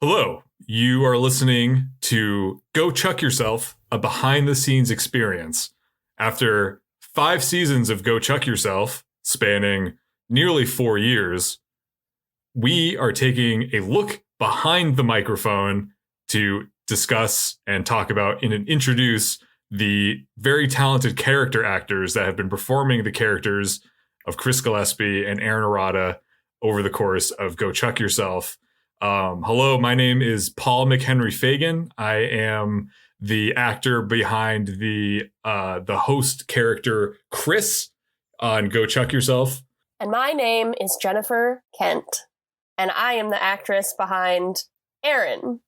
Hello, you are listening to Go Chuck Yourself, a behind the scenes experience. After 5 seasons of Go Chuck Yourself, spanning nearly 4 years, we are taking a look behind the microphone to discuss and talk about and introduce the very talented character actors that have been performing the characters of Chris Gillespie and Erin over the course of Go Chuck Yourself. Hello, my name is Paul McHenry Fagan. I am the actor behind the host character Chris on Go Chuck Yourself. And my name is Jennifer Kent, and I am the actress behind Erin,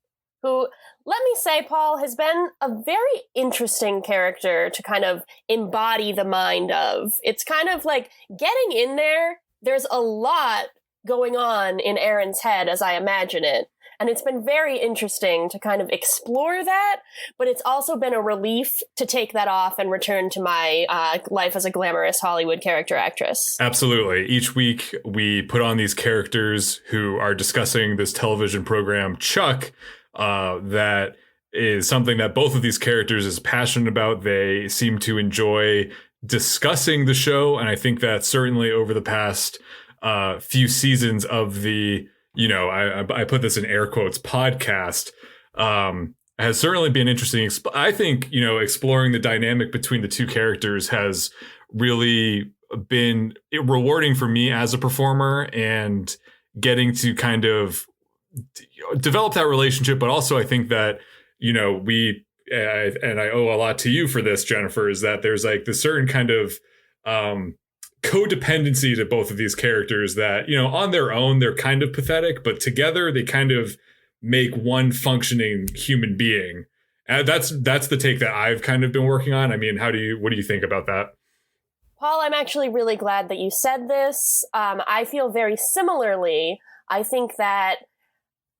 who, let me say, Paul, has been a very interesting character to kind of embody the mind of. It's kind of like getting in there. There's a lot going on in Erin's head as I imagine it. And it's been very interesting to kind of explore that, but it's also been a relief to take that off and return to my life as a glamorous Hollywood character actress. Absolutely. Each week we put on these characters who are discussing this television program, Chuck, that is something that both of these characters is passionate about. They seem to enjoy discussing the show, and I think that certainly over the past few seasons of the, I put this in air quotes, podcast, has certainly been interesting. I think, exploring the dynamic between the two characters has really been rewarding for me as a performer, and getting to kind of develop that relationship. But also I think that, and I owe a lot to you for this, Jennifer, is that there's like this certain kind of, codependency to both of these characters that, on their own, they're kind of pathetic, but together they kind of make one functioning human being. And that's the take that I've kind of been working on. I mean, what do you think about that? Paul, I'm actually really glad that you said this. I feel very similarly. I think that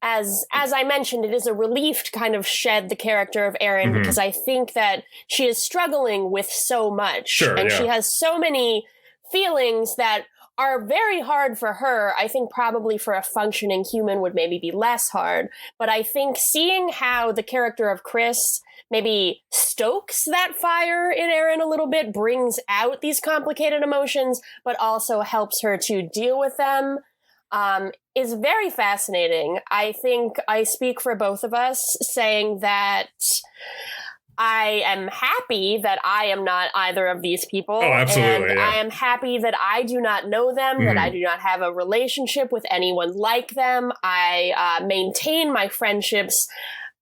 as I mentioned, it is a relief to kind of shed the character of Erin, because I think that she is struggling with so much. Sure, and yeah. She has so many feelings that are very hard for her. I think probably for a functioning human would maybe be less hard. But I think seeing how the character of Chris maybe stokes that fire in Erin a little bit, brings out these complicated emotions, but also helps her to deal with them, is very fascinating. I think I speak for both of us saying that I am happy that I am not either of these people. Oh, absolutely. And yeah. I am happy that I do not know them, that I do not have a relationship with anyone like them. I maintain my friendships.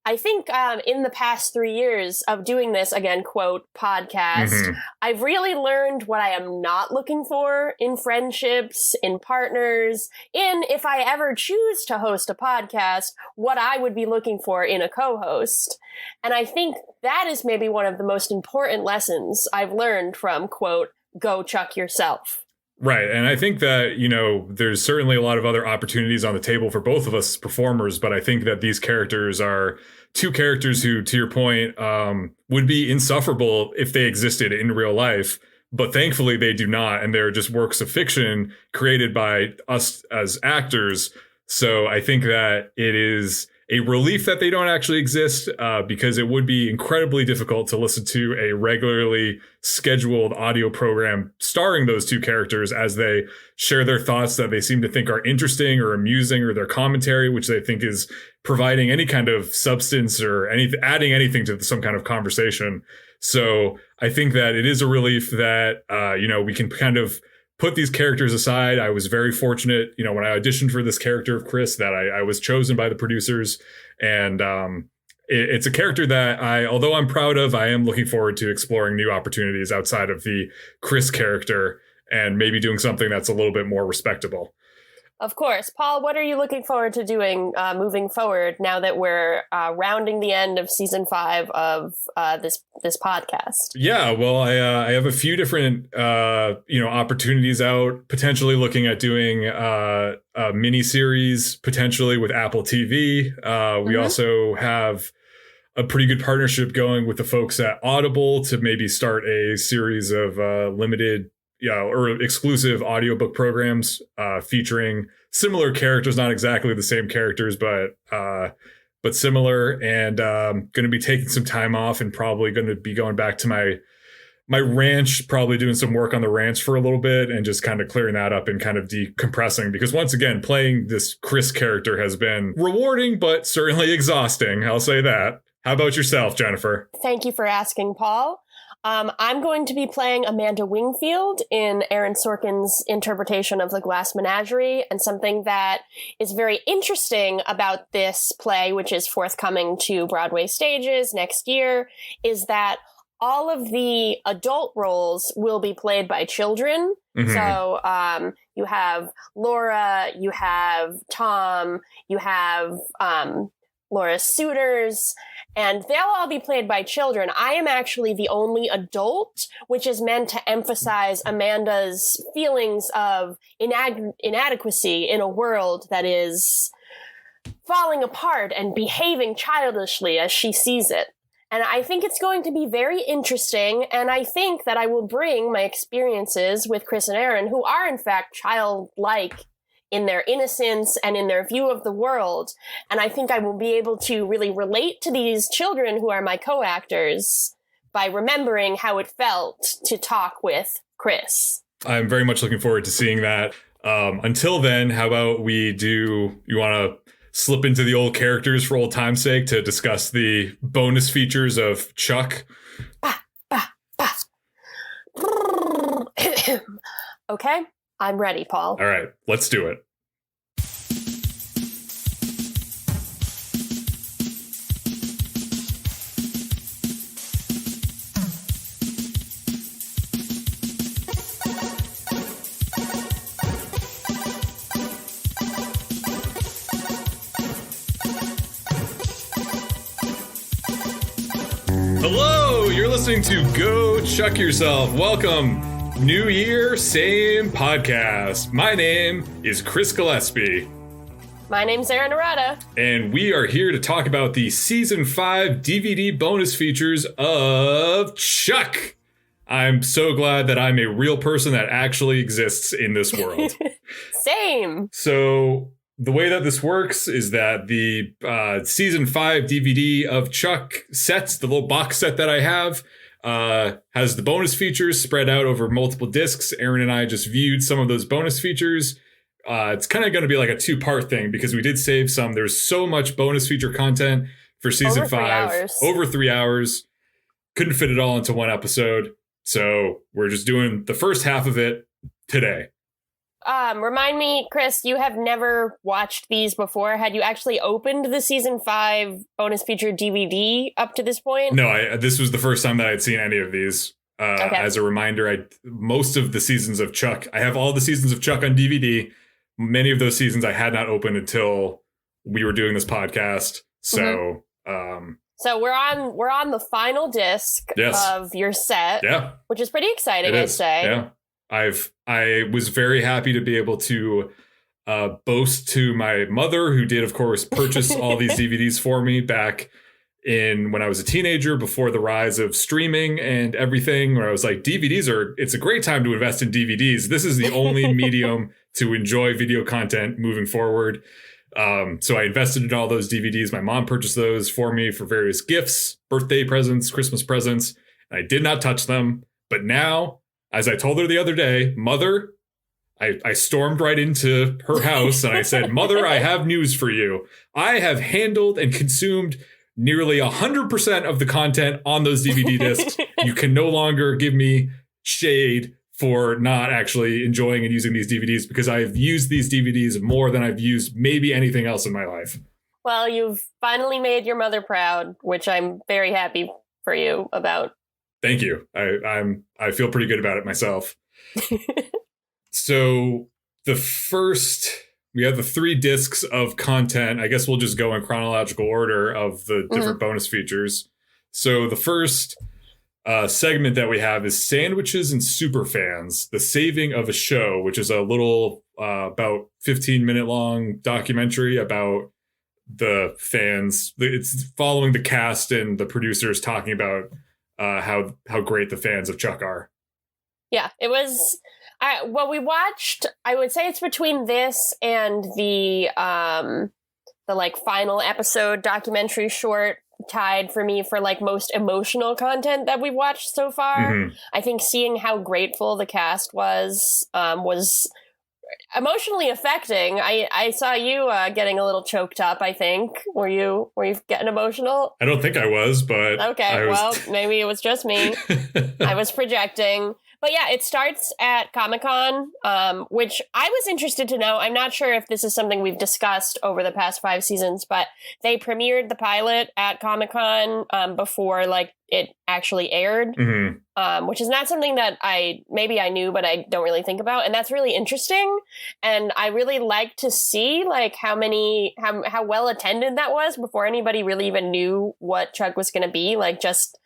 I think in the past 3 years of doing this, again, quote, podcast, I've really learned what I am not looking for in friendships, in partners, in, if I ever choose to host a podcast, what I would be looking for in a co-host. And I think that is maybe one of the most important lessons I've learned from, quote, Go Chuck Yourself. Right. And I think that, there's certainly a lot of other opportunities on the table for both of us as performers, but I think that these characters are two characters who, to your point, would be insufferable if they existed in real life. But thankfully they do not. And they're just works of fiction created by us as actors. So I think that it is a relief that they don't actually exist, because it would be incredibly difficult to listen to a regularly scheduled audio program starring those two characters as they share their thoughts that they seem to think are interesting or amusing, or their commentary, which they think is providing any kind of substance or adding anything to some kind of conversation. So I think that it is a relief that, we can kind of put these characters aside. I was very fortunate, when I auditioned for this character of Chris, that I was chosen by the producers. And it's a character that although I'm proud of, I am looking forward to exploring new opportunities outside of the Chris character and maybe doing something that's a little bit more respectable. Of course. Paul, what are you looking forward to doing moving forward now that we're rounding the end of season 5 of this podcast? Yeah, well, I have a few different opportunities out, potentially looking at doing a mini series potentially with Apple TV. We also have a pretty good partnership going with the folks at Audible to maybe start a series of limited or exclusive audiobook programs featuring similar characters, not exactly the same characters, but similar. And going to be taking some time off and probably going to be going back to my ranch, probably doing some work on the ranch for a little bit and just kind of clearing that up and kind of decompressing. Because once again, playing this Chris character has been rewarding, but certainly exhausting. I'll say that. How about yourself, Jennifer? Thank you for asking, Paul. I'm going to be playing Amanda Wingfield in Aaron Sorkin's interpretation of The Glass Menagerie, and something that is very interesting about this play, which is forthcoming to Broadway stages next year, is that all of the adult roles will be played by children. Mm-hmm. So you have Laura, you have Tom, you have Laura Suiters, and they'll all be played by children. I am actually the only adult, which is meant to emphasize Amanda's feelings of inadequacy in a world that is falling apart and behaving childishly as she sees it. And I think it's going to be very interesting, and I think that I will bring my experiences with Chris and Erin, who are in fact childlike in their innocence and in their view of the world. And I think I will be able to really relate to these children who are my co-actors by remembering how it felt to talk with Chris. I'm very much looking forward to seeing that. Until then, how about you want to slip into the old characters for old time's sake to discuss the bonus features of Chuck? Okay, I'm ready, Paul. All right, let's do it. Hello, you're listening to Go Chuck Yourself. Welcome. New year, same podcast. My name is Chris Gillespie. My name's Erin Arata. And we are here to talk about the Season 5 DVD bonus features of Chuck. I'm so glad that I'm a real person that actually exists in this world. Same. So the way that this works is that the Season 5 DVD of Chuck sets, the little box set that I have, has the bonus features spread out over multiple discs. Erin and I just viewed some of those bonus features. It's kind of going to be like a two-part thing because we did save some. There's so much bonus feature content for Season 5. Over 3 hours. Couldn't fit it all into one episode. So we're just doing the first half of it today. Remind me, Chris, you have never watched these before. Had you actually opened the Season 5 bonus feature DVD up to this point? No, this was the first time that I'd seen any of these. Okay. As a reminder, most of the seasons of Chuck, I have all the seasons of Chuck on DVD. Many of those seasons I had not opened until we were doing this podcast. So, so we're on the final disc of your set, which is pretty exciting, I'd say. Yeah. I was very happy to be able to boast to my mother, who did, of course, purchase all these DVDs for me back when I was a teenager, before the rise of streaming and everything, where I was like, it's a great time to invest in DVDs. This is the only medium to enjoy video content moving forward. So I invested in all those DVDs. My mom purchased those for me for various gifts, birthday presents, Christmas presents. I did not touch them. But now, as I told her the other day, Mother, I stormed right into her house and I said, Mother, I have news for you. I have handled and consumed nearly 100% of the content on those DVD discs. You can no longer give me shade for not actually enjoying and using these DVDs, because I've used these DVDs more than I've used maybe anything else in my life. Well, you've finally made your mother proud, which I'm very happy for you about. Thank you. I feel pretty good about it myself. So we have the 3 discs of content. I guess we'll just go in chronological order of the different bonus features. So the first segment that we have is Sandwiches and Superfans, The Saving of a Show, which is a little about 15-minute long documentary about the fans. It's following the cast and the producers talking about how great the fans of Chuck are. Yeah, it was. We watched, I would say it's between this and the like final episode documentary short tied for me for like most emotional content that we've watched so far. Mm-hmm. I think seeing how grateful the cast was emotionally affecting. I saw you getting a little choked up, I think. Were you getting emotional? I don't think I was, but okay, well, maybe it was just me. I was projecting. But yeah, it starts at Comic-Con, which I was interested to know. I'm not sure if this is something we've discussed over the past 5 seasons, but they premiered the pilot at Comic-Con before like it actually aired, which is not something that I knew, but I don't really think about. And that's really interesting. And I really like to see like how well attended that was before anybody really even knew what Chuck was going to be. Like just...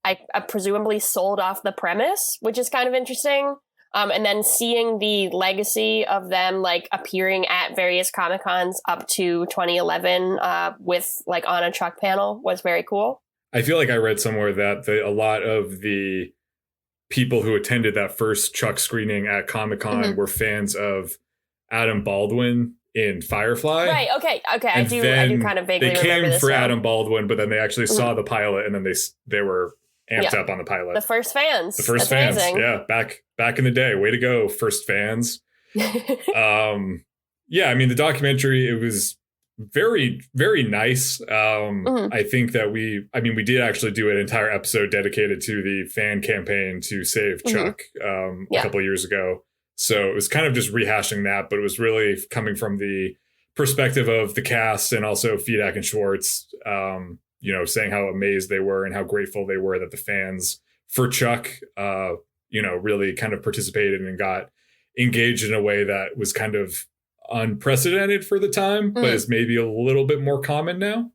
I presumably sold off the premise, which is kind of interesting. And then seeing the legacy of them like appearing at various Comic-Cons up to 2011 with like on a Chuck panel was very cool. I feel like I read somewhere that a lot of the people who attended that first Chuck screening at Comic-Con were fans of Adam Baldwin in Firefly. Right. Okay. I do kind of vaguely remember this. They came for Adam Baldwin, but then they actually saw the pilot, and then they were amped up on the pilot. The first fans. That's amazing. Yeah, back in the day. Way to go, first fans. Yeah, I mean, the documentary, it was very, very nice. I think that we did actually do an entire episode dedicated to the fan campaign to save Chuck a couple of years ago. So it was kind of just rehashing that, but it was really coming from the perspective of the cast and also Fedak and Schwartz, saying how amazed they were and how grateful they were that the fans for Chuck, really kind of participated and got engaged in a way that was kind of unprecedented for the time, but is maybe a little bit more common now.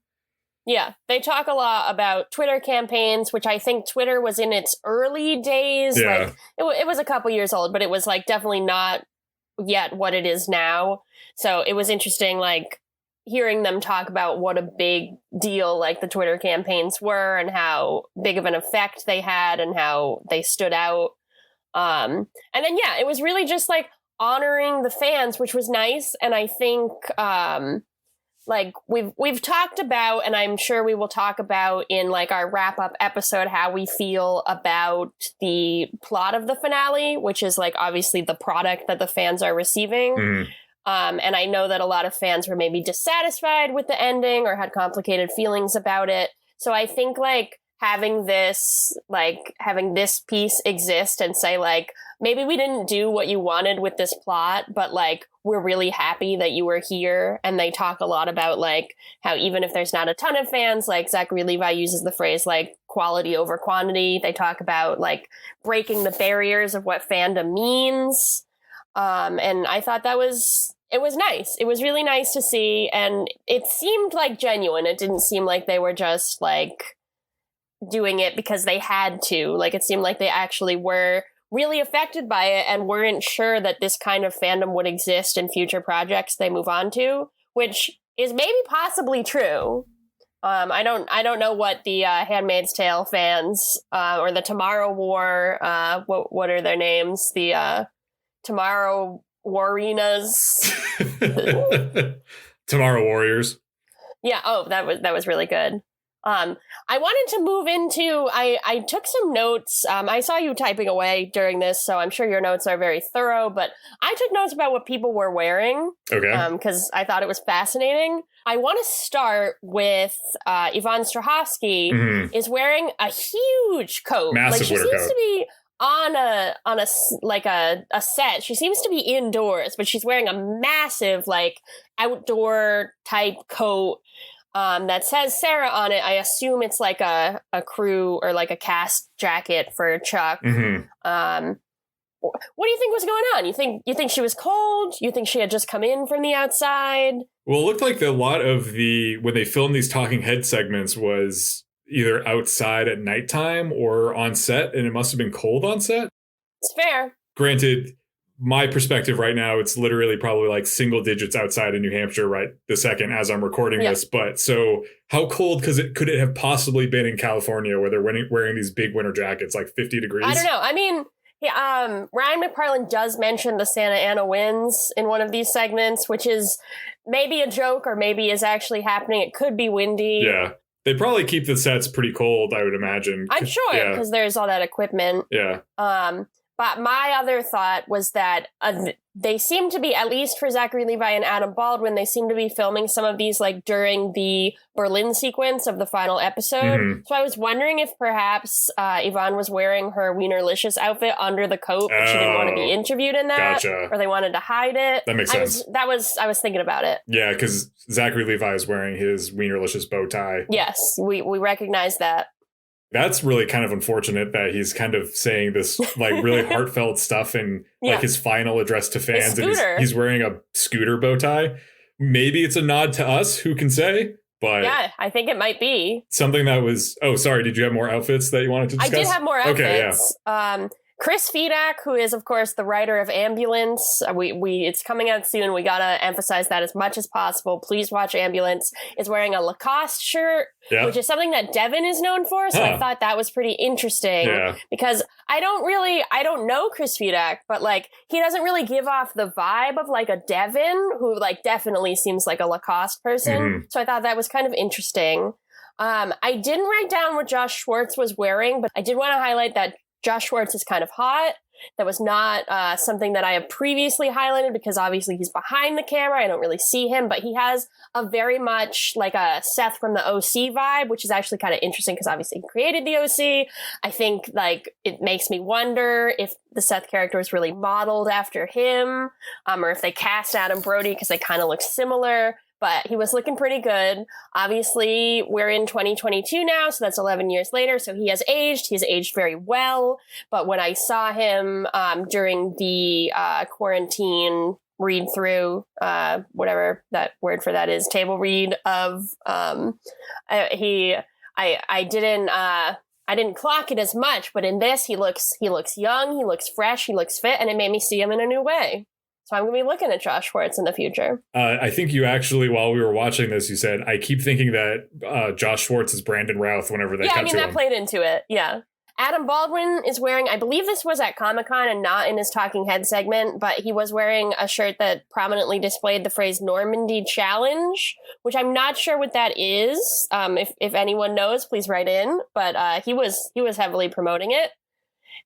Yeah, they talk a lot about Twitter campaigns, which I think Twitter was in its early days. Yeah. Like it was a couple years old, but it was like definitely not yet what it is now. So it was interesting, like hearing them talk about what a big deal like the Twitter campaigns were and how big of an effect they had and how they stood out. And then, yeah, it was really just like honoring the fans, which was nice. And I think, like we've talked about, and I'm sure we will talk about in like our wrap up episode, how we feel about the plot of the finale, which is like obviously the product that the fans are receiving. And I know that a lot of fans were maybe dissatisfied with the ending or had complicated feelings about it. So I think like having this piece exist and say like, maybe we didn't do what you wanted with this plot, but like, we're really happy that you were here. And they talk a lot about like how even if there's not a ton of fans, like Zachary Levi uses the phrase like quality over quantity. They talk about like breaking the barriers of what fandom means. And I thought it was nice. It was really nice to see. And it seemed like genuine. It didn't seem like they were just like doing it because they had to. Like it seemed like they actually were really affected by it and weren't sure that this kind of fandom would exist in future projects they move on to, which is maybe possibly true. I don't know what the Handmaid's Tale fans or the Tomorrow War, what are their names? The Tomorrow Warinas. Tomorrow Warriors. Yeah. Oh, that was really good. I wanted to move into, I took some notes. I saw you typing away during this, so I'm sure your notes are very thorough, but I took notes about what people were wearing. Okay. Because I thought it was fascinating. I want to start with Yvonne Strahovski is wearing a huge coat. Massive like she winter seems coat. to be on a set. She seems to be indoors, but she's wearing a massive like outdoor type coat that says Sarah on it. I assume it's like a crew or like a cast jacket for Chuck. What do you think was going on? You think she was cold? You think she had just come in from the outside? Well, it looked like a lot of when they filmed these talking head segments was either outside at nighttime or on set, and it must have been cold on set. It's fair. Granted, my perspective right now, it's literally probably like single digits outside in New Hampshire right the second as I'm recording this. But so how cold could it have possibly been in California where they're wearing these big winter jackets, like 50 degrees? I don't know. I mean, Ryan McParlin does mention the Santa Ana winds in one of these segments, which is maybe a joke or maybe is actually happening. It could be windy. Yeah. They probably keep the sets pretty cold, I would imagine. I'm sure, because there's all that equipment. Yeah. But my other thought was that they seem to be, at least for Zachary Levi and Adam Baldwin, they seem to be filming some of these like during the Berlin sequence of the final episode. Mm-hmm. So I was wondering if perhaps Yvonne was wearing her Wienerlicious outfit under the coat, but she didn't want to be interviewed in that. Gotcha. Or they wanted to hide it. That makes sense. I was thinking about it. Yeah, because Zachary Levi is wearing his Wienerlicious bow tie. Yes, we recognize that. That's really kind of unfortunate that he's kind of saying this like really heartfelt stuff in like his final address to fans. And he's wearing a scooter bow tie. Maybe it's a nod to us, who can say? But yeah, I think it might be. Something that was... Oh, sorry. Did you have more outfits that you wanted to discuss? I did have more outfits. Okay, yeah. Chris Fedak, who is, of course, the writer of Ambulance. It's coming out soon. We gotta emphasize that as much as possible. Please watch Ambulance. Is wearing a Lacoste shirt, which is something that Devin is known for. So I thought that was pretty interesting because I don't know Chris Fedak, but like he doesn't really give off the vibe of like a Devin who like definitely seems like a Lacoste person. Mm-hmm. So I thought that was kind of interesting. I didn't write down what Josh Schwartz was wearing, but I did want to highlight that Josh Schwartz is kind of hot. That was not something that I have previously highlighted because obviously he's behind the camera. I don't really see him, but he has a very much like a Seth from the OC vibe, which is actually kind of interesting because obviously he created the OC. I think like it makes me wonder if the Seth character is really modeled after him, or if they cast Adam Brody because they kind of look similar. But he was looking pretty good. Obviously, we're in 2022 now, so that's 11 years later. So he has aged. He's aged very well. But when I saw him during the quarantine read through, whatever that word for that is, table read of, I didn't clock it as much. But in this, he looks young, he looks fresh, he looks fit, and it made me see him in a new way. So I'm going to be looking at Josh Schwartz in the future. I think you actually, while we were watching this, you said, I keep thinking that Josh Schwartz is Brandon Routh whenever they cut to him. Yeah, I mean, that played into it. Yeah. Adam Baldwin is wearing, I believe this was at Comic-Con and not in his Talking Head segment, but he was wearing a shirt that prominently displayed the phrase Normandy Challenge, which I'm not sure what that is. If anyone knows, please write in. But he was heavily promoting it.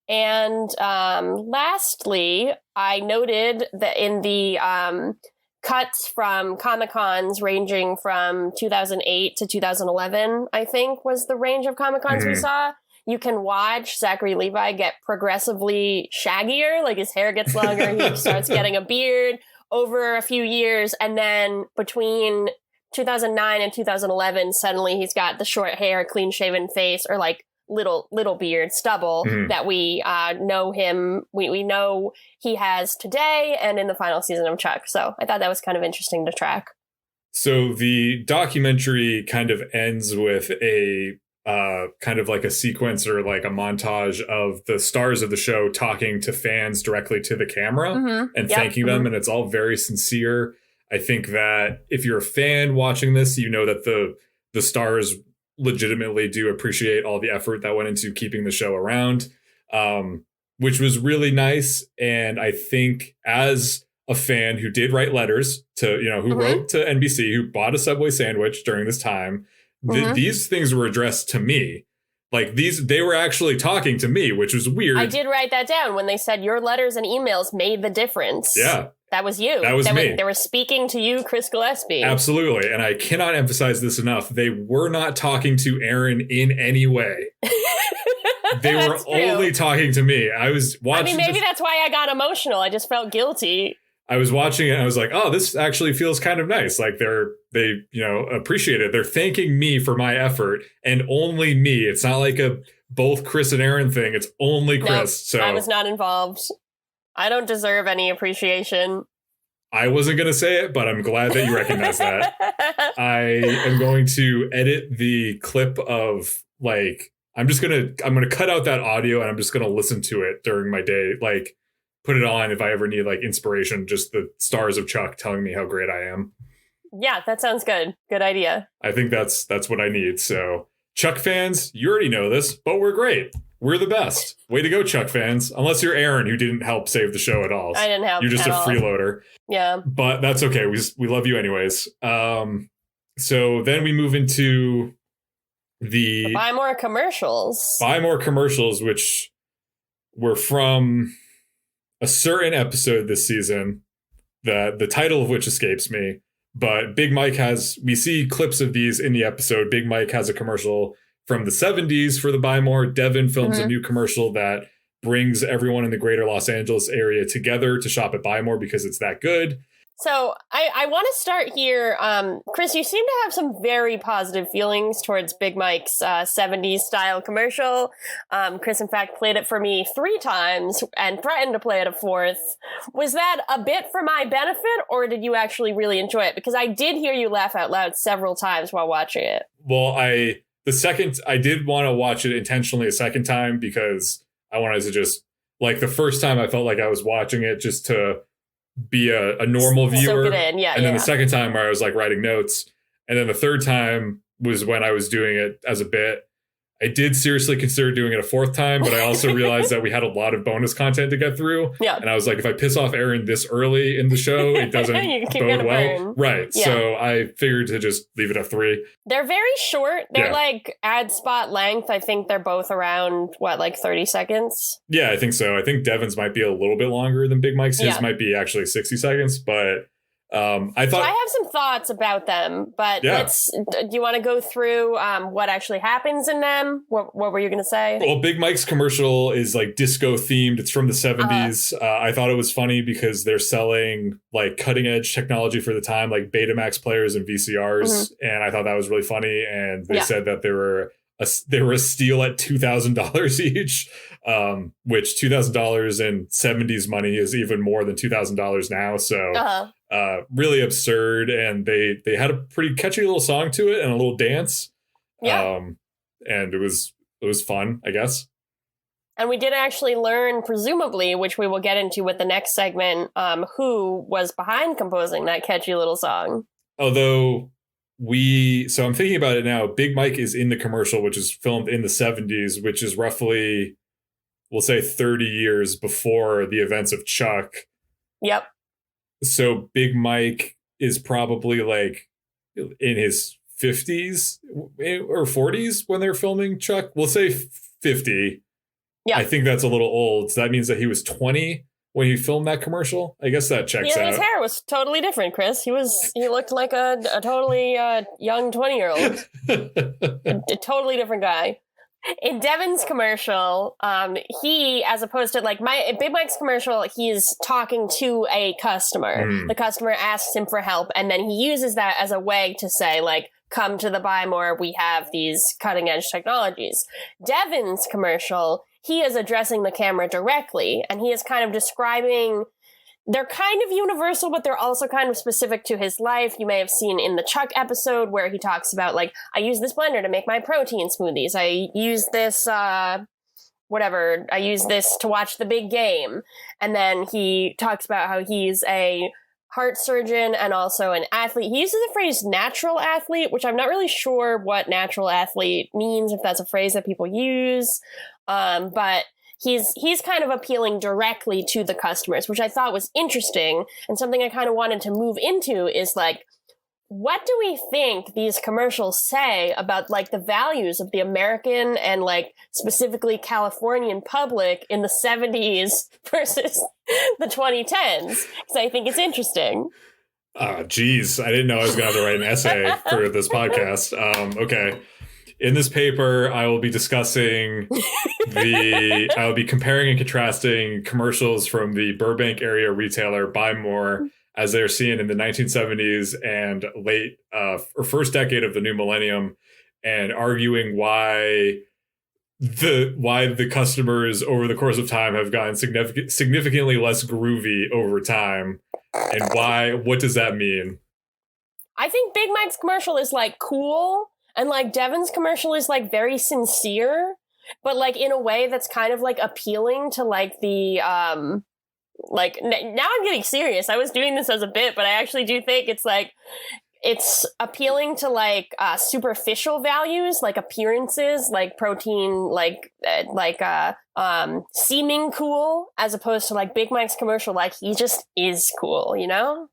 And lastly, I noted that in the cuts from Comic-Cons ranging from 2008 to 2011, I think was the range of Comic-Cons we saw, you can watch Zachary Levi get progressively shaggier, like his hair gets longer, he starts getting a beard over a few years, and then between 2009 and 2011, suddenly he's got the short hair, clean-shaven face, or like little beard stubble that we know him. We know he has today and in the final season of Chuck. So I thought that was kind of interesting to track. So the documentary kind of ends with a kind of like a sequence or like a montage of the stars of the show talking to fans directly to the camera and thanking them. And it's all very sincere. I think that if you're a fan watching this, you know that the stars legitimately do appreciate all the effort that went into keeping the show around, which was really nice. And I think as a fan who did write letters to, who wrote to NBC, who bought a Subway sandwich during this time, these things were addressed to me. Like they were actually talking to me, which was weird. I did write that down when they said your letters and emails made the difference. Yeah. That was you. That was me. They were speaking to you, Chris Gillespie. Absolutely. And I cannot emphasize this enough. They were not talking to Erin in any way. They were only talking to me. I was watching. I mean, maybe that's why I got emotional. I just felt guilty. I was watching it and I was like, oh, this actually feels kind of nice. Like they appreciate it. They're thanking me for my effort and only me. It's not like a both Chris and Erin thing. It's only Chris. Nope, so I was not involved. I don't deserve any appreciation. I wasn't going to say it, but I'm glad that you recognize that. I am going to edit the clip of like, I'm going to cut out that audio and I'm just going to listen to it during my day. Like put it on if I ever need like inspiration, just the stars of Chuck telling me how great I am. Yeah, that sounds good. Good idea. I think that's what I need. So Chuck fans, you already know this, but we're great. We're the best. Way to go, Chuck fans. Unless you're Erin, who didn't help save the show at all. I didn't help. You're just a freeloader. Yeah. But that's okay. We love you anyways. So then we move into the Buy more commercials. Buy more commercials, which were from a certain episode this season, the title of which escapes me. But we see clips of these in the episode. Big Mike has a commercial from the 70s for the Buy More. Devin films a new commercial that brings everyone in the greater Los Angeles area together to shop at Buy More because it's that good. So I want to start here. Chris, you seem to have some very positive feelings towards Big Mike's 70s style commercial. Chris, in fact, played it for me 3 times and threatened to play it a 4th. Was that a bit for my benefit, or did you actually really enjoy it? Because I did hear you laugh out loud several times while watching it. Well, I did want to watch it intentionally a second time because I wanted to just, like, the first time I felt like I was watching it just to be a normal viewer. Soak it in. Yeah, and then the second time where I was like writing notes. And then the third time was when I was doing it as a bit. I did seriously consider doing it a 4th time, but I also realized that we had a lot of bonus content to get through. Yeah. And I was like, if I piss off Erin this early in the show, it doesn't bode well. Burn. Right. Yeah. So I figured to just leave it at 3. They're very short. They're like ad spot length. I think they're both around, like 30 seconds? Yeah, I think so. I think Devin's might be a little bit longer than Big Mike's. His might be actually 60 seconds, but I thought... So I have some thoughts about them, but do you want to go through what actually happens in them? What were you going to say? Well, Big Mike's commercial is like disco themed. It's from the 70s. I thought it was funny because they're selling like cutting edge technology for the time, like Betamax players and VCRs. And I thought that was really funny. And they said that they were a steal at $2,000 each, which $2,000 in 70s money is even more than $2,000 now. So really absurd. And they had a pretty catchy little song to it and a little dance. Yeah. And it was fun, I guess. And we did actually learn, presumably, which we will get into with the next segment, who was behind composing that catchy little song. Although so I'm thinking about it now, Big Mike is in the commercial, which is filmed in the 70s, which is roughly, we'll say 30 years before the events of Chuck. Yep. So Big Mike is probably like in his 50s or 40s when they're filming Chuck. We'll say 50. Yeah. I think that's a little old. So that means that he was 20 when he filmed that commercial. I guess that checks out. His hair was totally different, Chris. He looked like a totally young 20-year-old. a totally different guy. In Devin's commercial, he, as opposed to like Big Mike's commercial, he's talking to a customer. The customer asks him for help, and then he uses that as a way to say, like, come to the Buy More, we have these cutting edge technologies. Devin's commercial, he is addressing the camera directly, and he is kind of describing, they're kind of universal, but they're also kind of specific to his life. You may have seen in the Chuck episode where he talks about, like, I use this blender to make my protein smoothies. I use this, I use this to watch the big game. And then he talks about how he's a heart surgeon and also an athlete. He uses the phrase natural athlete, which I'm not really sure what natural athlete means, if that's a phrase that people use. But he's kind of appealing directly to the customers, which I thought was interesting. And something I kind of wanted to move into is, like, what do we think these commercials say about, like, the values of the American and, like, specifically Californian public in the 70s versus the 2010s? Because I think it's interesting. Geez, I didn't know I was going to have to write an essay for this podcast. Okay. In this paper, I will be discussing I will be comparing and contrasting commercials from the Burbank area retailer Buy More as they're seen in the 1970s and late or first decade of the new millennium, and arguing why the customers over the course of time have gotten significantly less groovy over time, and what does that mean? I think Big Mike's commercial is, like, cool. And, like, Devin's commercial is, like, very sincere, but, like, in a way that's kind of, like, appealing to, like, the, now I'm getting serious. I was doing this as a bit, but I actually do think it's, like, it's appealing to like superficial values, like appearances, like protein, seeming cool, as opposed to like Big Mike's commercial, like he just is cool, you know?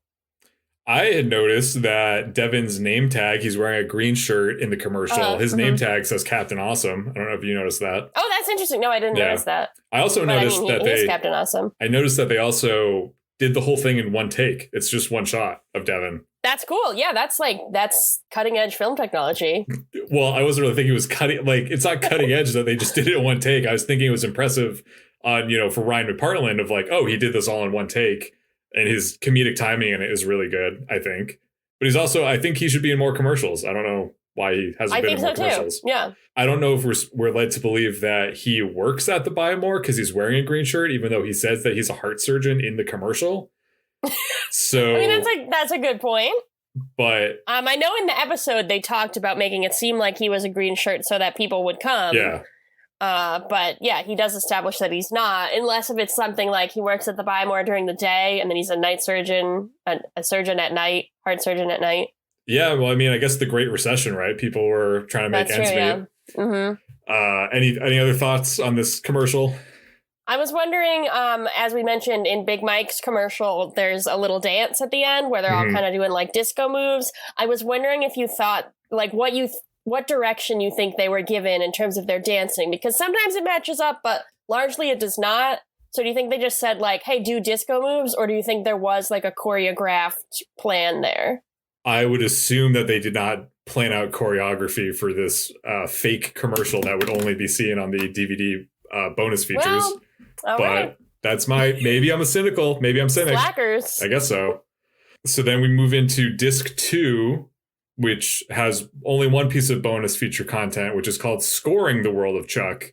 I had noticed that Devin's name tag, he's wearing a green shirt in the commercial. His name tag says Captain Awesome. I don't know if you noticed that. Oh, that's interesting. No, I didn't notice that. I also noticed that he's Captain Awesome. I noticed that they also did the whole thing in one take. It's just one shot of Devin. That's cool. Yeah, that's cutting edge film technology. Well, I wasn't really thinking it was cutting, like, it's not cutting edge that they just did it in one take. I was thinking it was impressive on, for Ryan McPartland of like, oh, he did this all in one take. And his comedic timing in it is really good, I think. But he's also, I think he should be in more commercials. I don't know why he hasn't been in more commercials. Too. Yeah. I don't know if we're led to believe that he works at the Buy More because he's wearing a green shirt, even though he says that he's a heart surgeon in the commercial. So I mean, that's a good point. But I know in the episode they talked about making it seem like he was a green shirt so that people would come. Yeah. But yeah, he does establish that he's not, unless if it's something like he works at the Buy More during the day and then he's a night surgeon, a surgeon at night, heart surgeon at night. Yeah, well, I mean, I guess the Great Recession, right? People were trying to make ends meet. Yeah. Mm-hmm. Any other thoughts on this commercial? I was wondering, as we mentioned in Big Mike's commercial, there's a little dance at the end where they're all kind of doing like disco moves. I was wondering if you thought like what direction you think they were given in terms of their dancing, because sometimes it matches up, but largely it does not. So do you think they just said like, hey, do disco moves? Or do you think there was like a choreographed plan there? I would assume that they did not plan out choreography for this fake commercial that would only be seen on the DVD bonus features. Well, but right. That's maybe I'm cynic. Slackers. I guess so. So then we move into disc 2, which has only one piece of bonus feature content, which is called Scoring the World of Chuck.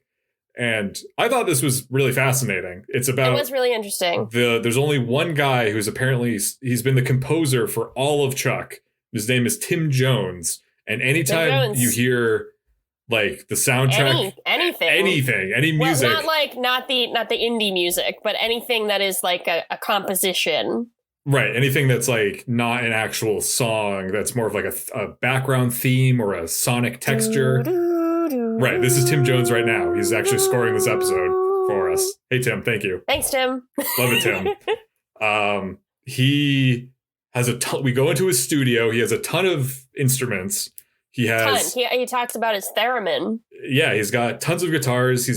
And I thought this was really fascinating. It was really interesting. There's only one guy who's apparently, he's been the composer for all of Chuck. His name is Tim Jones. And anytime you hear like the soundtrack, any music, well, not the indie music, but anything that is like a composition. Right. Anything that's like not an actual song, that's more of like a background theme or a sonic texture. Right. This is Tim Jones right now. He's actually scoring this episode for us. Hey, Tim. Thank you. Thanks, Tim. Love it, Tim. He has a ton. We go into his studio. He has a ton of instruments. He talks about his theremin. Yeah, he's got tons of guitars. We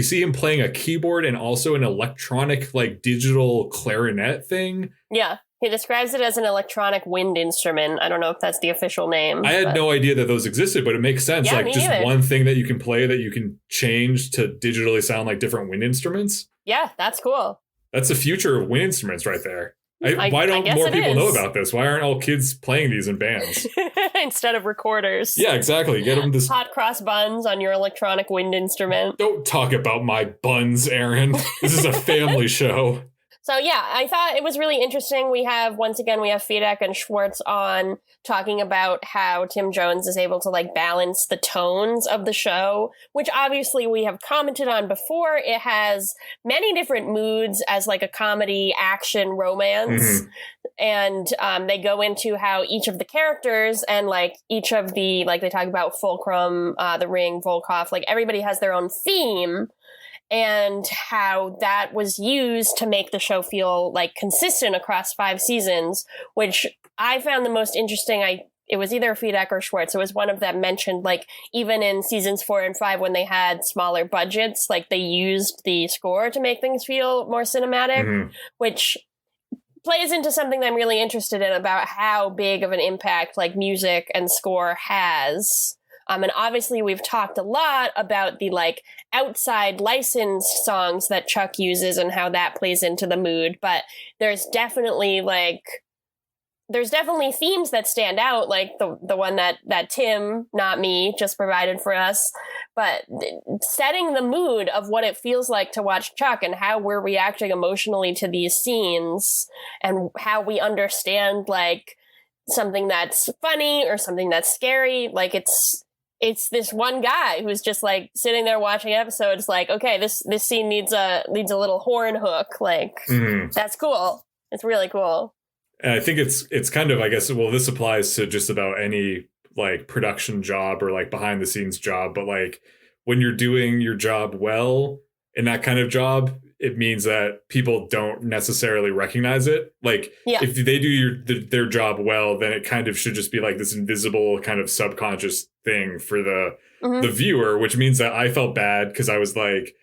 see him playing a keyboard and also an electronic, like digital clarinet thing. Yeah, he describes it as an electronic wind instrument. I don't know if that's the official name. I had no idea that those existed, but it makes sense. Yeah, like just neither. One thing that you can play that you can change to digitally sound like different wind instruments. Yeah, that's cool. That's the future of wind instruments right there. Why don't more people know about this? Why aren't all kids playing these in bands? Instead of recorders. Yeah, exactly. Get them this hot cross buns on your electronic wind instrument. Don't talk about my buns, Erin. This is a family show. So yeah, I thought it was really interesting. We have Fedek and Schwartz on talking about how Tim Jones is able to like balance the tones of the show, which obviously we have commented on before. It has many different moods as like a comedy, action, romance. And they go into how each of the characters and like each of the, like they talk about Fulcrum, The Ring, Volkov, like everybody has their own theme. And how that was used to make the show feel like consistent across 5 seasons, which I found the most interesting. It was either Fedek or Schwartz. It was one of them mentioned, like, even in seasons 4 and 5, when they had smaller budgets, like they used the score to make things feel more cinematic, which plays into something that I'm really interested in about how big of an impact like music and score has. And obviously we've talked a lot about the like outside licensed songs that Chuck uses and how that plays into the mood. But there's definitely themes that stand out, like the one that Tim, not me, just provided for us. But setting the mood of what it feels like to watch Chuck and how we're reacting emotionally to these scenes and how we understand like something that's funny or something that's scary. Like it's this one guy who's just like sitting there watching episodes like, okay, this scene needs a little horn hook. Like, that's cool. It's really cool. And I think it's kind of, I guess, well, this applies to just about any like production job or like behind the scenes job. But like when you're doing your job well in that kind of job, it means that people don't necessarily recognize it. Like if they do their job well, then it kind of should just be like this invisible kind of subconscious thing for the viewer, which means that I felt bad because I was like,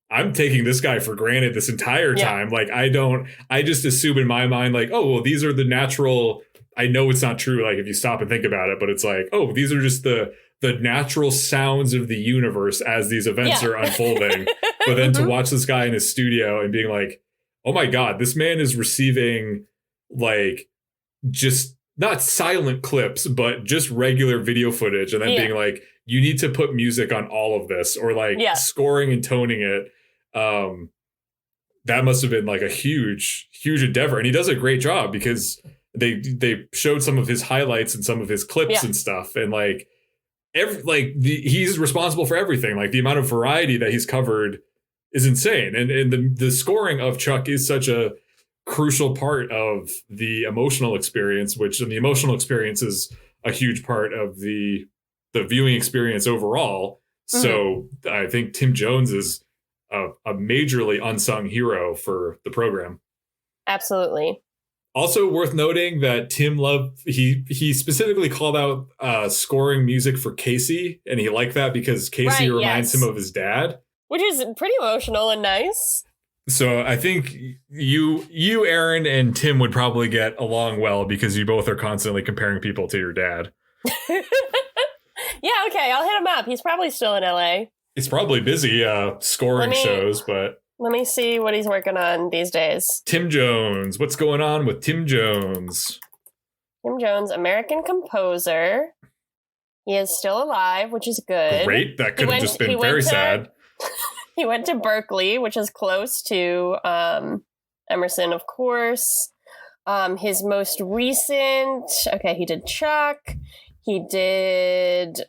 I'm taking this guy for granted this entire time. Like I just assume in my mind, like, oh, well, these are the natural, I know it's not true. Like if you stop and think about it, but it's like, oh, these are just the natural sounds of the universe as these events are unfolding. But then to watch this guy in his studio and being like, oh my God, this man is receiving like just not silent clips, but just regular video footage. And then being like, you need to put music on all of this, or like scoring and toning it. That must have been like a huge endeavor. And he does a great job because they showed some of his highlights and some of his clips and stuff. And like, he's responsible for everything. Like the amount of variety that he's covered is insane. And the scoring of Chuck is such a crucial part of the emotional experience, which the emotional experience is a huge part of the viewing experience overall. So I think Tim Jones is a majorly unsung hero for the program. Absolutely. Also worth noting that Tim loved, he specifically called out scoring music for Casey, and he liked that because Casey reminds him of his dad. Which is pretty emotional and nice. So I think you, Erin, and Tim would probably get along well because you both are constantly comparing people to your dad. Yeah, okay, I'll hit him up. He's probably still in LA. He's probably busy scoring shows, but... Let me see what he's working on these days. Tim Jones. What's going on with Tim Jones? Tim Jones, American composer. He is still alive, which is good. Great. That could have just been very sad. He went to Berkeley, which is close to Emerson, of course. His most recent... Okay, he did Chuck. He did...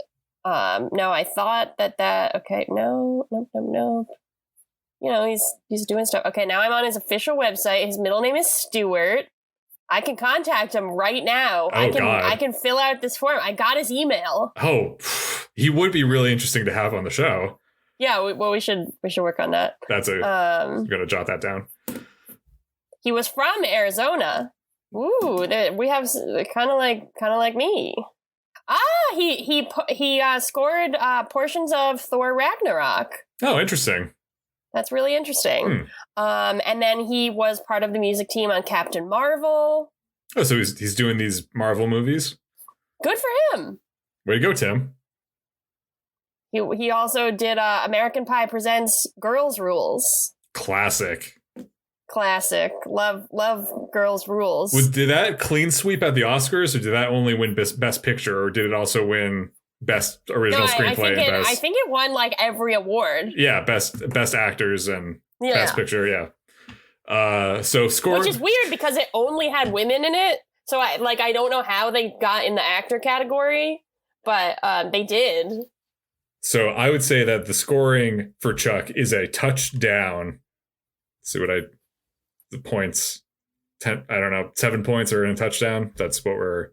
no, I thought that... Okay, no. You know, he's doing stuff. Okay, now I'm on his official website. His middle name is Stewart. I can contact him right now. I can fill out this form. I got his email. Oh, he would be really interesting to have on the show. Yeah, we should work on that. I'm gonna jot that down. He was from Arizona. Ooh, we have kind of like me. He scored portions of Thor Ragnarok. Oh, interesting. That's really interesting. And then he was part of the music team on Captain Marvel. Oh, so he's doing these Marvel movies? Good for him. Way to go, Tim. He also did American Pie Presents Girls Rules. Classic. Love Girls Rules. Did that clean sweep at the Oscars, or did that only win Best Picture, or did it also win Best Original Screenplay? I think it won like every award. Yeah, best actors and Best Picture. Yeah. So score, which is weird because it only had women in it. So I don't know how they got in the actor category, but they did. So I would say that the scoring for Chuck is a touchdown. Let's see the points. 10, I don't know, 7 points are in a touchdown. That's what we're.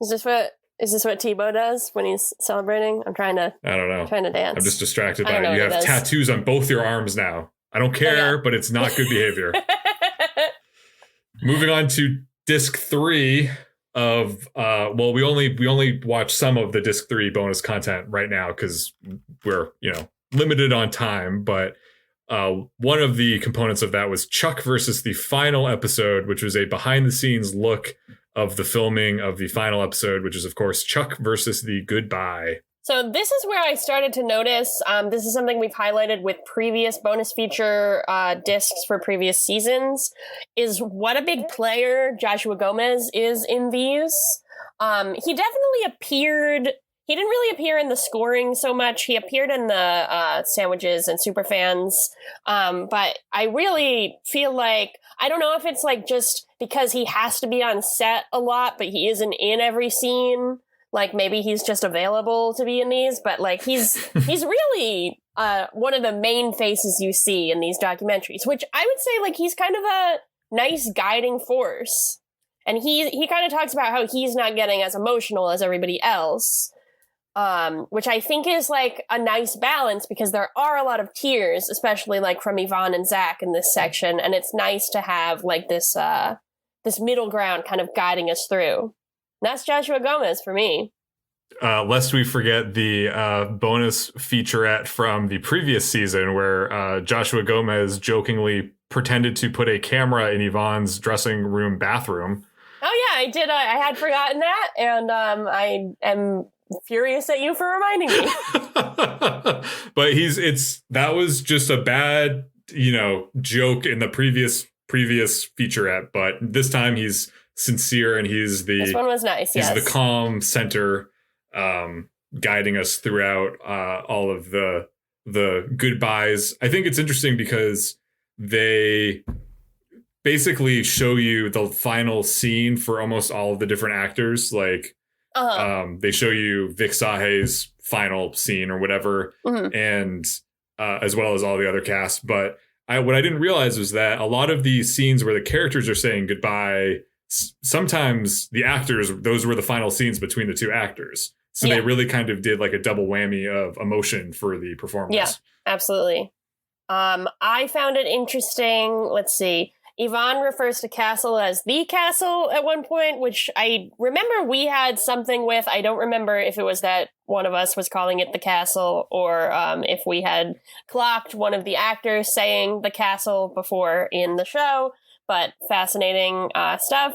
Is this what Tebow does when he's celebrating? I don't know. Trying to dance. I'm just distracted by it. You have tattoos on both your arms now. I don't care, but it's not good behavior. Moving on to disc 3 of we only watched some of the disc 3 bonus content right now because we're limited on time, but one of the components of that was Chuck versus the final episode, which was a behind the scenes look of the filming of the final episode, which is, of course, Chuck versus the Goodbye. So this is where I started to notice, this is something we've highlighted with previous bonus feature discs for previous seasons, is what a big player Joshua Gomez is in these. He definitely appeared... He didn't really appear in the scoring so much. He appeared in the sandwiches and superfans. But I really feel like, I don't know if it's like just because he has to be on set a lot, but he isn't in every scene. Like maybe he's just available to be in these, but like he's really one of the main faces you see in these documentaries, which I would say like he's kind of a nice guiding force. And he kind of talks about how he's not getting as emotional as everybody else, which I think is like a nice balance because there are a lot of tears, especially like from Yvonne and Zach in this section. And it's nice to have like this middle ground kind of guiding us through. And that's Joshua Gomez for me. Lest we forget the bonus featurette from the previous season where Joshua Gomez jokingly pretended to put a camera in Yvonne's dressing room bathroom. Oh, yeah, I did. I had forgotten that. And I am furious at you for reminding me. But that was just a bad, joke in the previous featurette. But this time he's sincere and this one was nice. He's the calm center, guiding us throughout all of the goodbyes. I think it's interesting because they basically show you the final scene for almost all of the different actors. Like, they show you Vic Sahe's final scene or whatever, and as well as all the other cast. But what I didn't realize was that a lot of these scenes where the characters are saying goodbye, sometimes the actors, those were the final scenes between the two actors. So they really kind of did like a double whammy of emotion for the performance. Yeah, absolutely. I found it interesting. Let's see. Yvonne refers to Castle as the Castle at one point, which I remember we had something with. I don't remember if it was that one of us was calling it the Castle or if we had clocked one of the actors saying the Castle before in the show, but fascinating stuff.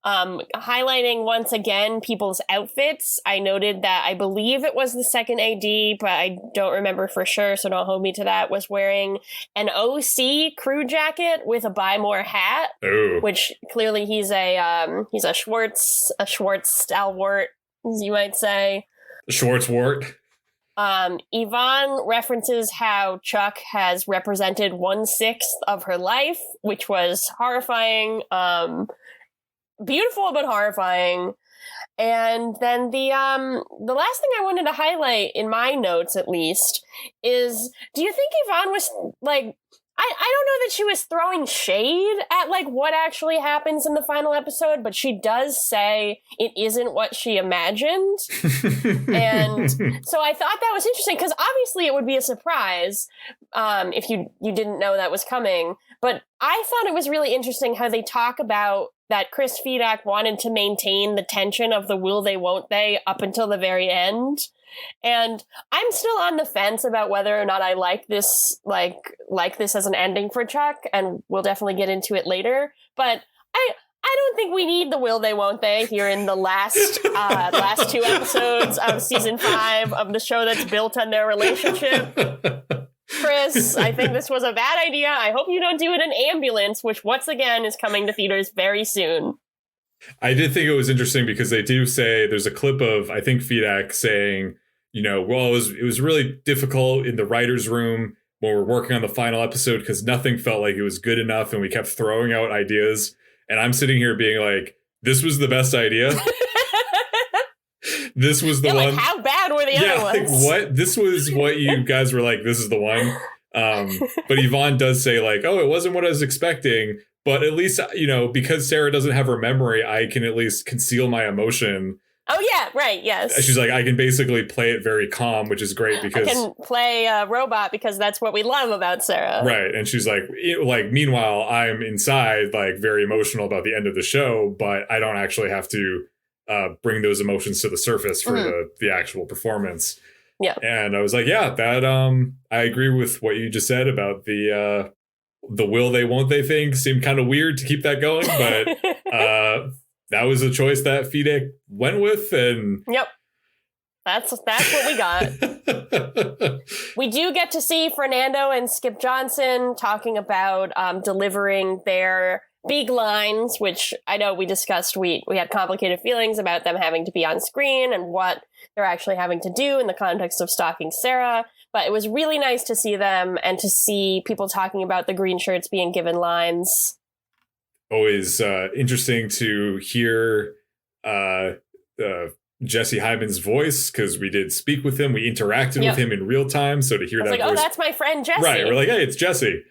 Highlighting once again people's outfits. I noted that I believe it was the second AD, but I don't remember for sure, so don't hold me to that, was wearing an OC crew jacket with a Buy More hat. Ooh. Which clearly he's a Schwartz stalwart, as you might say. Schwartzwart. Yvonne references how Chuck has represented 1/6 of her life, which was horrifying. Beautiful but horrifying. And then the last thing I wanted to highlight in my notes, at least, is do you think Yvonne was like, I don't know that she was throwing shade at like what actually happens in the final episode, but she does say it isn't what she imagined. And so I thought that was interesting because obviously it would be a surprise if you didn't know that was coming. But I thought it was really interesting how they talk about that Chris Fedak wanted to maintain the tension of the will they, won't they up until the very end. And I'm still on the fence about whether or not I like this, like this as an ending for Chuck, and we'll definitely get into it later. But I don't think we need the will they, won't they here in the last 2 episodes of season 5 of the show that's built on their relationship. Chris, I think this was a bad idea. I hope you don't do it in Ambulance, which once again is coming to theaters very soon. I did think it was interesting because they do say there's a clip of, I think, Fedak saying, well, it was really difficult in the writer's room when we're working on the final episode because nothing felt like it was good enough and we kept throwing out ideas. And I'm sitting here being like, this was the best idea. This was the one. Like, how bad were the other ones? Like, what? This was what you guys were like, this is the one. But Yvonne does say like, oh, it wasn't what I was expecting. But at least, because Sarah doesn't have her memory, I can at least conceal my emotion. Oh, yeah, right, yes. She's like, I can basically play it very calm, which is great because I can play a robot because that's what we love about Sarah. Right. And she's like, meanwhile, I'm inside, like, very emotional about the end of the show, but I don't actually have to bring those emotions to the surface for the actual performance. Yeah. And I was like, yeah, that I agree with what you just said about the will they, won't they thing. Seemed kind of weird to keep that going, but that was a choice that Fedak went with, and yep, that's what we got. We do get to see Fernando and Skip Johnson talking about delivering their big lines, which I know we discussed. We had complicated feelings about them having to be on screen and what they're actually having to do in the context of stalking Sarah. But it was really nice to see them and to see people talking about the green shirts being given lines. Always interesting to hear Jesse Hyman's voice, because we did speak with him. We interacted with him in real time. So to hear that voice, oh, that's my friend Jesse. Right. We're like, hey, it's Jesse.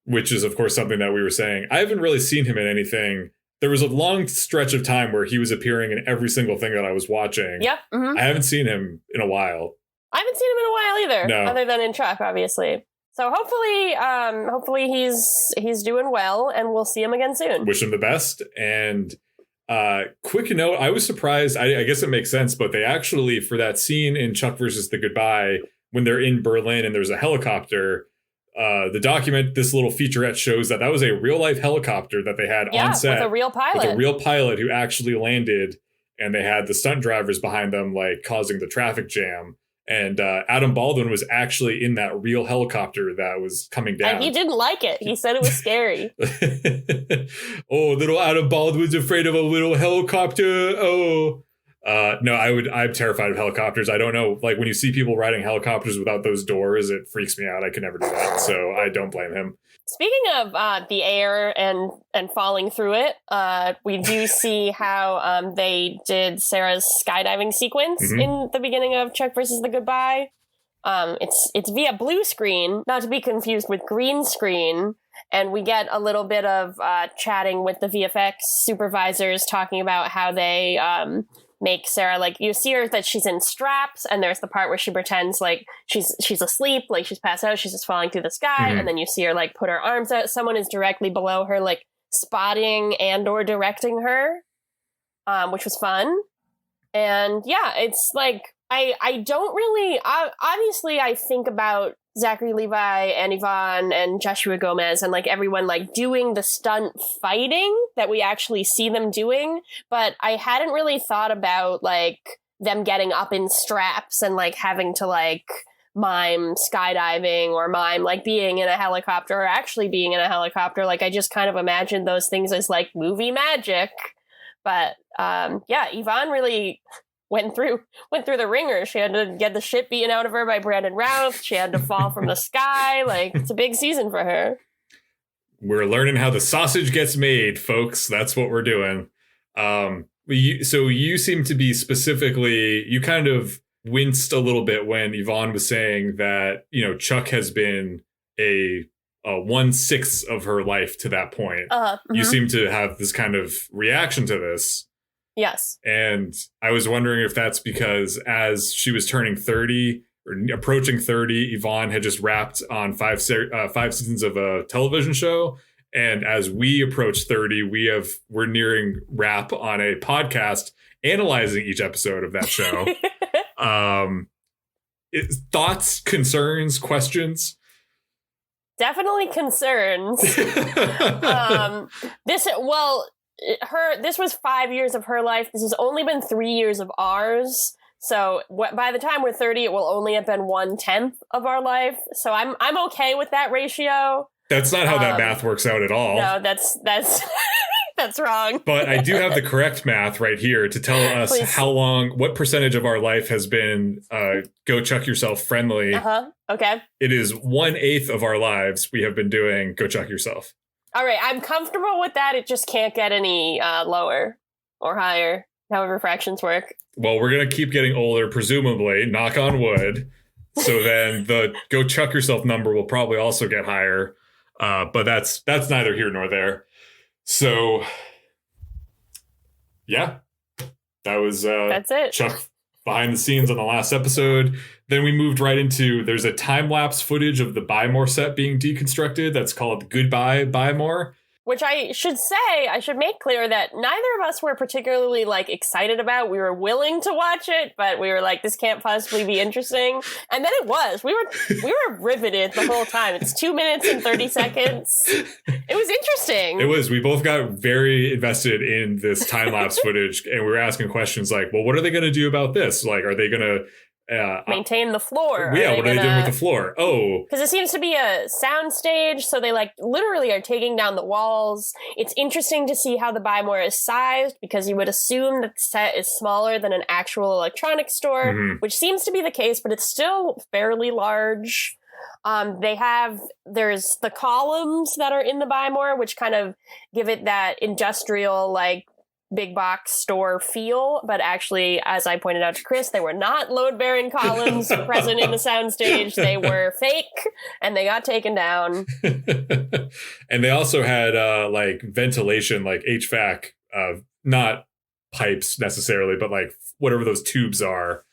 Which is, of course, something that we were saying. I haven't really seen him in anything there was a long stretch of time where he was appearing in every single thing that I was watching. Yep. Mm-hmm. I haven't seen him in a while. I haven't seen him in a while either, No. other than in Chuck, obviously. So hopefully he's doing well, and we'll see him again soon. Wish him the best. And quick note, I was surprised. I guess it makes sense, but they actually, for that scene in Chuck versus the Goodbye, when they're in Berlin and there's a helicopter, this little featurette shows that was a real life helicopter that they had on set with a real pilot who actually landed, and they had the stunt drivers behind them, like causing the traffic jam. And Adam Baldwin was actually in that real helicopter that was coming down. And he didn't like it. He said it was scary. Oh, little Adam Baldwin's afraid of a little helicopter. Oh. No, I'm terrified of helicopters. I don't know. Like when you see people riding helicopters without those doors, it freaks me out. I could never do that. So I don't blame him. Speaking of the air and falling through it, we do see how they did Sarah's skydiving sequence in the beginning of Chuck versus the Goodbye. It's via blue screen, not to be confused with green screen. And we get a little bit of chatting with the VFX supervisors, talking about how they make Sarah, like, you see her that she's in straps, and there's the part where she pretends like she's asleep, like she's passed out, she's just falling through the sky, and then you see her like put her arms out. Someone is directly below her, like spotting and or directing her, which was fun. And yeah, it's like I don't really obviously I think about Zachary Levi and Yvonne and Joshua Gomez and like everyone like doing the stunt fighting that we actually see them doing, but I hadn't really thought about like them getting up in straps and like having to like mime skydiving or mime like being in a helicopter or actually being in a helicopter. Like I just kind of imagined those things as like movie magic. But yeah, Yvonne really went through the ringer. She had to get the shit beaten out of her by Brandon Routh. She had to fall from the sky. Like, it's a big season for her. We're learning how the sausage gets made, folks. That's what we're doing. So you seem to be specifically, you kind of winced a little bit when Yvonne was saying that, you know, Chuck has been a 1/6 of her life to that point. You seem to have this kind of reaction to this. Yes. And I was wondering if that's because as she was turning 30 or approaching 30, Yvonne had just wrapped on five seasons of a television show. And as we approach 30, we're nearing wrap on a podcast analyzing each episode of that show. Thoughts, concerns, questions? Definitely concerns. This was 5 years of her life. This has only been 3 years of ours. So by the time we're 30, it will only have been 1/10 of our life. So I'm okay with that ratio. That's not how that math works out at all. No, that's that's wrong. But I do have the correct math right here to tell us what percentage of our life has been Go Chuck Yourself friendly. Okay. It is 1/8 of our lives we have been doing Go Chuck Yourself. All right, I'm comfortable with that. It just can't get any lower or higher, however fractions work. Well, we're going to keep getting older, presumably, knock on wood. So then the Go Chuck Yourself number will probably also get higher. But that's neither here nor there. So, yeah, that was that's it. Chuck behind the scenes on the last episode. Then we moved right into, there's a time-lapse footage of the Buy-More set being deconstructed. That's called Goodbye Buy-More. Which I should make clear that neither of us were particularly like excited about. We were willing to watch it, but we were like, this can't possibly be interesting. And then it was. We were riveted the whole time. It's 2 minutes and 30 seconds. It was interesting. It was. We both got very invested in this time-lapse footage, and we were asking questions like, well, what are they going to do about this? Like, are they going to maintain the floor? Yeah, what are they doing with the floor? Oh, because it seems to be a sound stage, so they like literally are taking down the walls. It's interesting to see how the Buy-More is sized, because you would assume that the set is smaller than an actual electronics store, which seems to be the case, but it's still fairly large. There's the columns that are in the Buy-More, which kind of give it that industrial, like, big box store feel, but actually, as I pointed out to Chris, they were not load-bearing columns present in the soundstage. They were fake, and they got taken down. And they also had like ventilation, like HVAC, not pipes necessarily, but like whatever those tubes are.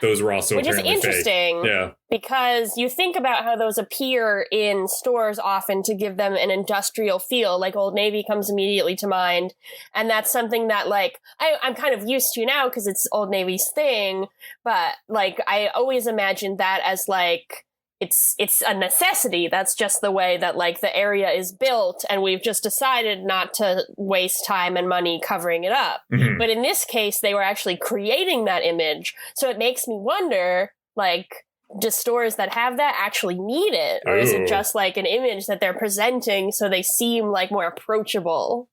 Those were also which is interesting. Fake. Yeah, because you think about how those appear in stores often to give them an industrial feel. Like Old Navy comes immediately to mind, and that's something that like I'm kind of used to now because it's Old Navy's thing. But like I always imagined that as like it's a necessity. That's just the way that like the area is built, and we've just decided not to waste time and money covering it up. Mm-hmm. But in this case, they were actually creating that image. So it makes me wonder, like, do stores that have that actually need it? Or is it just like an image that they're presenting so they seem like more approachable?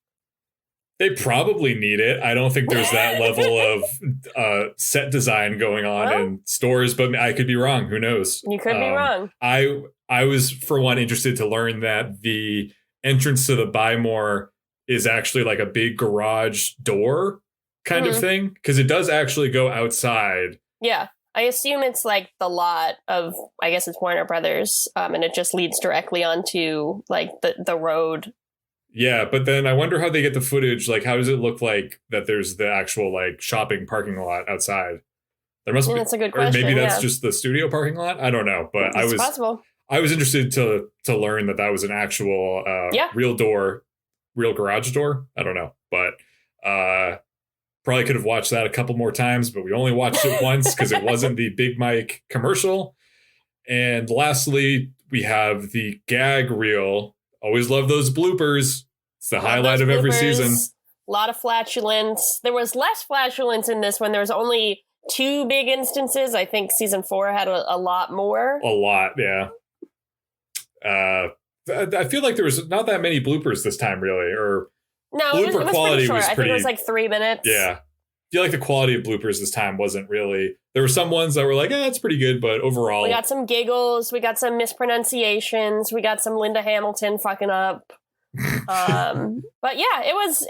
They probably need it. I don't think there's that level of set design going on in stores, but I could be wrong. Who knows? You could be wrong. I was, for one, interested to learn that the entrance to the Buy More is actually like a big garage door kind of thing, because it does actually go outside. Yeah. I assume it's like the lot of, I guess it's Warner Brothers, and it just leads directly onto like the road. Yeah, but then I wonder how they get the footage. Like, how does it look like that there's the actual, like, shopping parking lot outside? There must be. That's a good question. Or maybe that's just the studio parking lot? I don't know. But it's possible. I was interested to learn that was an actual real door, real garage door. I don't know. But probably could have watched that a couple more times, but we only watched it once because it wasn't the Big Mike commercial. And lastly, we have the gag reel. Always love those bloopers. It's the highlight of every season. A lot of flatulence. There was less flatulence in this one. There was only 2 big instances. I think season 4 had a lot more. A lot, yeah. I feel like there was not that many bloopers this time, really. Or no, it was pretty short. I think it was like 3 minutes. Yeah. I feel like the quality of bloopers this time wasn't really... There were some ones that were like, that's pretty good, but overall... We got some giggles, we got some mispronunciations, we got some Linda Hamilton fucking up. But yeah, it was...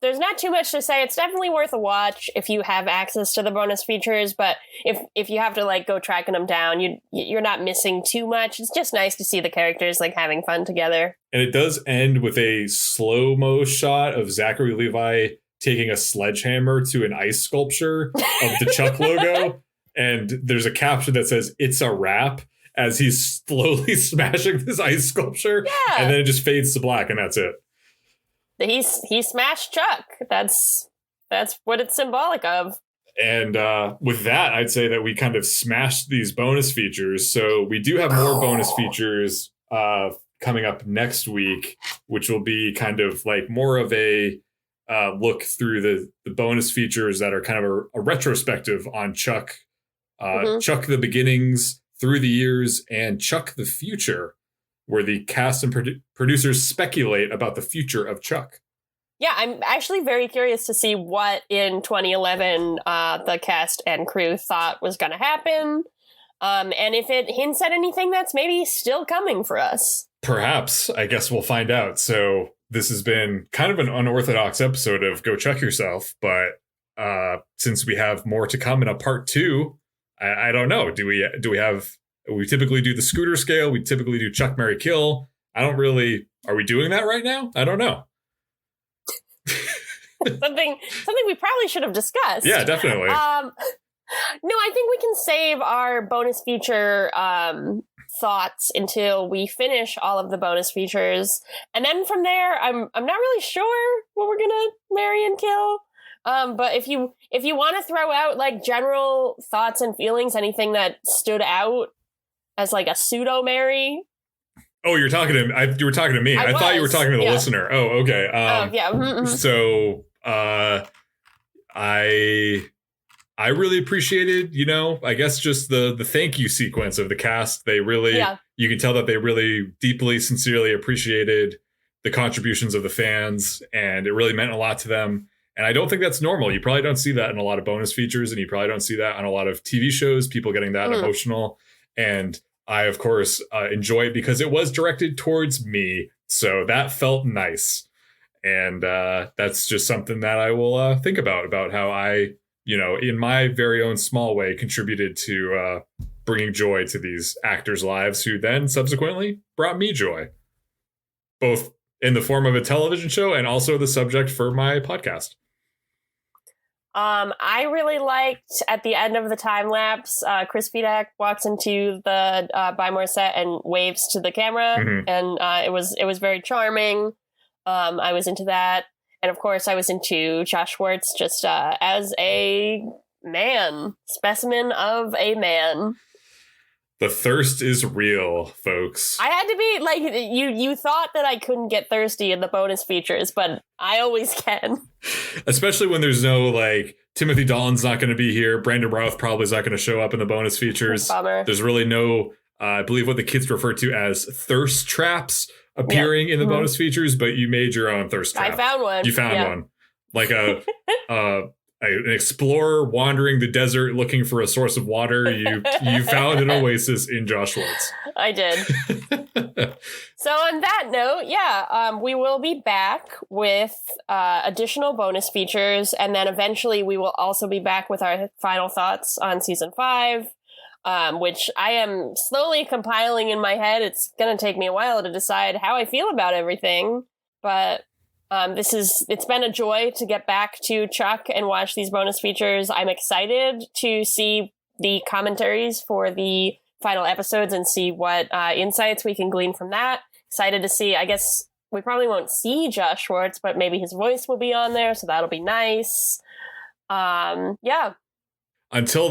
there's not too much to say. It's definitely worth a watch if you have access to the bonus features, but if you have to like go tracking them down, you're not missing too much. It's just nice to see the characters like having fun together. And it does end with a slow-mo shot of Zachary Levi taking a sledgehammer to an ice sculpture of the Chuck logo. And there's a caption that says, "It's a wrap," as he's slowly smashing this ice sculpture. Yeah. And then it just fades to black, and that's it. He smashed Chuck. That's what it's symbolic of. And with that, I'd say that we kind of smashed these bonus features. So we do have more bonus features coming up next week, which will be kind of like more of a look through the bonus features that are kind of a retrospective on Chuck, Chuck the beginnings, through the years, and Chuck the future, where the cast and producers speculate about the future of Chuck. Yeah, I'm actually very curious to see what in 2011 the cast and crew thought was going to happen, and if it hints at anything that's maybe still coming for us. Perhaps. I guess we'll find out. So this has been kind of an unorthodox episode of Go Chuck Yourself, but since we have more to come in a part 2, I don't know. Do we typically do the scooter scale? We typically do Chuck, Marry, Kill. Are we doing that right now? I don't know. something we probably should have discussed. Yeah, definitely. No, I think we can save our bonus feature thoughts until we finish all of the bonus features, and then from there, I'm not really sure what we're gonna marry and kill. But if you want to throw out like general thoughts and feelings, anything that stood out as like a pseudo marry. Oh, you were talking to me. I thought you were talking to the listener. Oh, okay. Yeah. Mm-hmm. So, I really appreciated, I guess just the thank you sequence of the cast. They really, you can tell that they really deeply, sincerely appreciated the contributions of the fans, and it really meant a lot to them. And I don't think that's normal. You probably don't see that in a lot of bonus features, and you probably don't see that on a lot of TV shows, people getting that emotional. And I, of course, enjoy it because it was directed towards me. So that felt nice. And that's just something that I will think about how I, in my very own small way, contributed to bringing joy to these actors' lives who then subsequently brought me joy, both in the form of a television show and also the subject for my podcast. I really liked at the end of the time lapse, Chris Vidak walks into the Buy More set and waves to the camera, and it was very charming. I was into that, and of course, I was into Josh Schwartz just as a man, specimen of a man. The thirst is real, folks. I had to be like you thought that I couldn't get thirsty in the bonus features, but I always can. Especially when there's no Timothy Dalton's not going to be here. Brandon Routh probably is not going to show up in the bonus features. Bummer. There's really no, I believe what the kids refer to as thirst traps appearing in the bonus features, but you made your own thirst trap. I found one. You found one. Like an explorer wandering the desert looking for a source of water. You found an oasis in Josh Schwartz. I did. So on that note, we will be back with additional bonus features, and then eventually we will also be back with our final thoughts on season 5, which I am slowly compiling in my head. It's going to take me a while to decide how I feel about everything, but it's been a joy to get back to Chuck and watch these bonus features. I'm excited to see the commentaries for the final episodes and see what insights we can glean from that. Excited to see, I guess we probably won't see Josh Schwartz, but maybe his voice will be on there, so that'll be nice. Until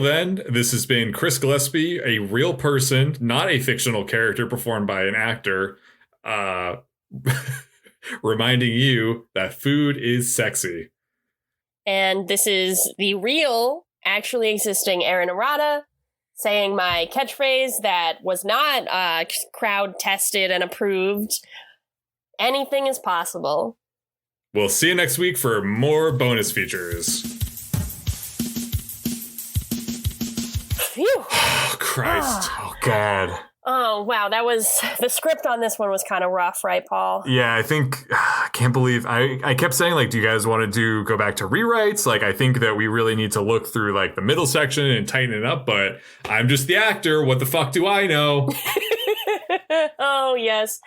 then, this has been Chris Gillespie, a real person, not a fictional character performed by an actor, reminding you that food is sexy. And this is the real, actually existing Erin Arata saying my catchphrase that was not crowd tested and approved. Anything is possible. We'll see you next week for more bonus features. Phew. Oh, Christ. Oh, God. Oh, wow. The script on this one was kind of rough, right, Paul? Yeah, I can't believe, I kept saying, do you guys want to go back to rewrites? I think that we really need to look through, the middle section and tighten it up, but I'm just the actor. What the fuck do I know? Oh, yes.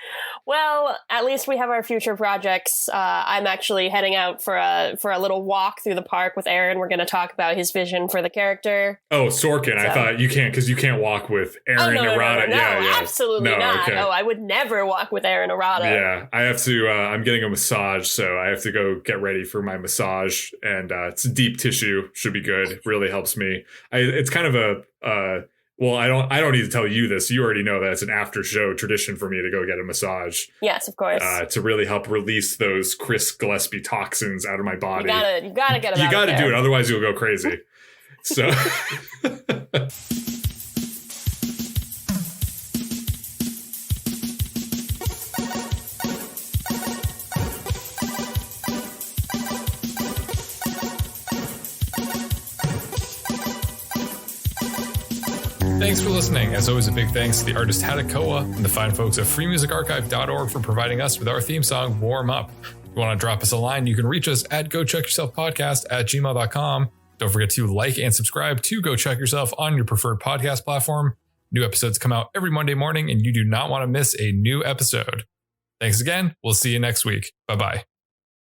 Well, at least we have our future projects. I'm actually heading out for a little walk through the park with Erin. We're going to talk about his vision for the character. Oh, Sorkin. So. I thought you can't, because you can't walk with Erin Arata. No, absolutely not. Okay. Oh, I would never walk with Erin Arata. Yeah, I have to, I'm getting a massage, so I have to go get ready for my massage, and it's deep tissue. Should be good. It really helps me. It's kind of well, I don't need to tell you this. You already know that it's an after show tradition for me to go get a massage. Yes, of course. To really help release those Chris Gillespie toxins out of my body. You gotta get them. You gotta do it, otherwise you'll go crazy. So. Thanks for listening. As always, a big thanks to the artist Hadakoa and the fine folks at freemusicarchive.org for providing us with our theme song, Warm Up. If you want to drop us a line, you can reach us at GoChuckYourselfPodcast@gmail.com. Don't forget to like and subscribe to Go Chuck Yourself on your preferred podcast platform. New episodes come out every Monday morning, and you do not want to miss a new episode. Thanks again. We'll see you next week. Bye-bye.